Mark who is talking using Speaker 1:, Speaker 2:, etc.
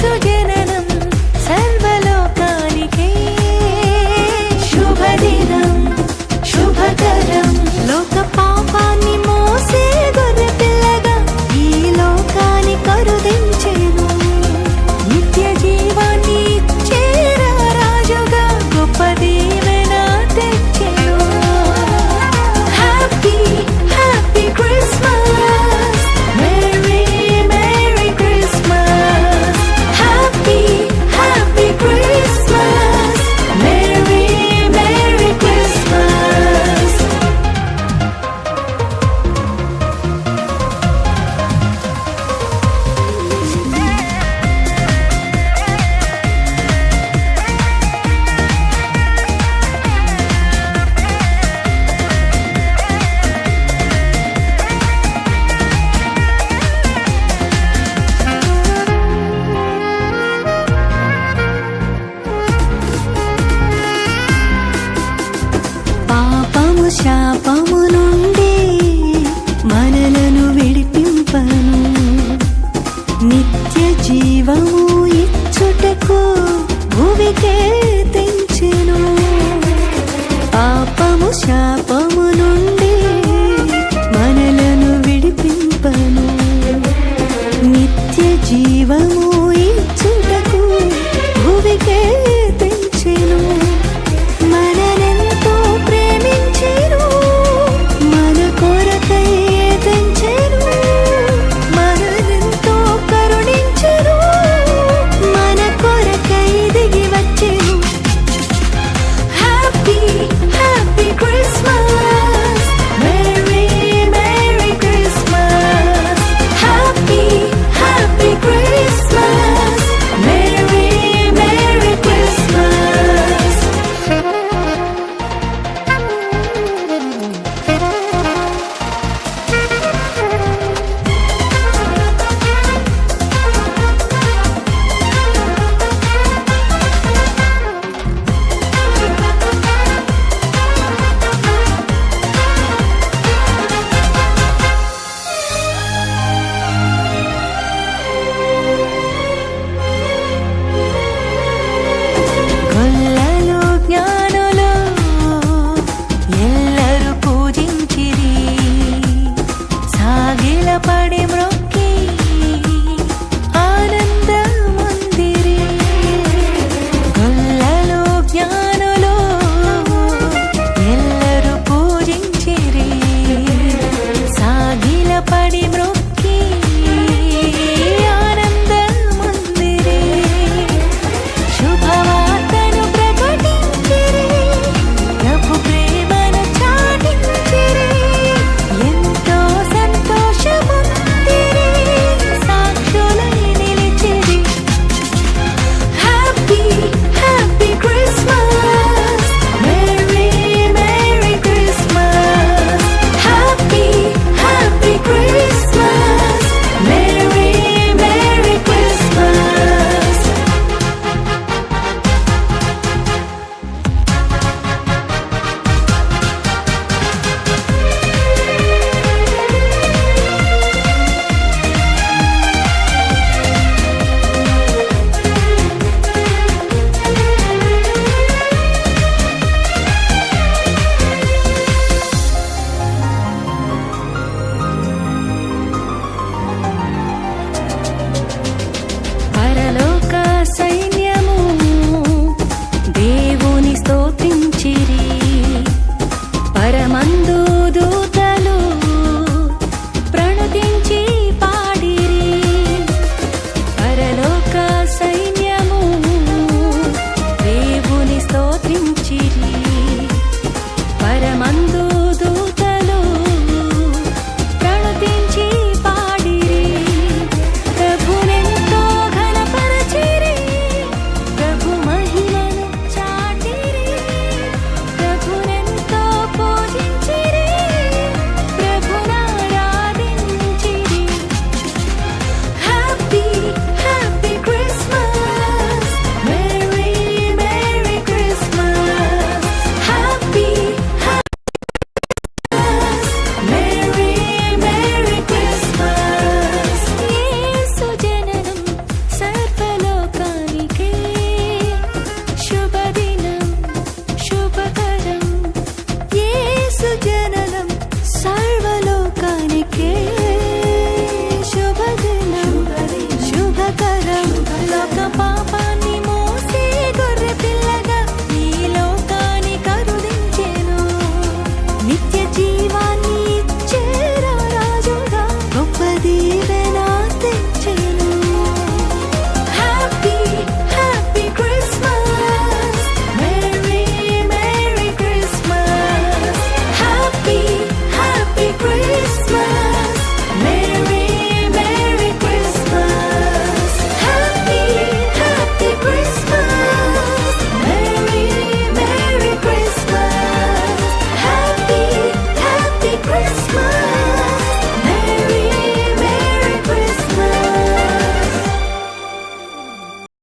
Speaker 1: సుజననం సర్వలోకానికే శుభదినం శుభకరం లోక పాపాన్ని మోసే గొర్రె పిల్లగా ఈ లోకాన్ని కరుదించెను నిత్య జీవాన్ని ఇచ్చేరా రాజుగా గొప్ప దీవెన తెచ్చెను happy happy Christmas merry merry Christmas happy happy Christmas merry merry Christmas పాపము శాపము నుండి మనలను విడిపింపను నిత్య జీవము ఇచ్చుటకు భూమికే తెంచెను పాపము శాపము నుండి మనలను విడిపింపను నిత్య జీవము ఇచ్చుటకు భూమికే తెంచెను మననెంతో ప్రేమించెను మన కొరకై తెంచెను మననెంతో కరుణించెను మన కొరకై దిగి వచ్చెను happy happy Christmas merry merry Christmas happy happy Christmas రాక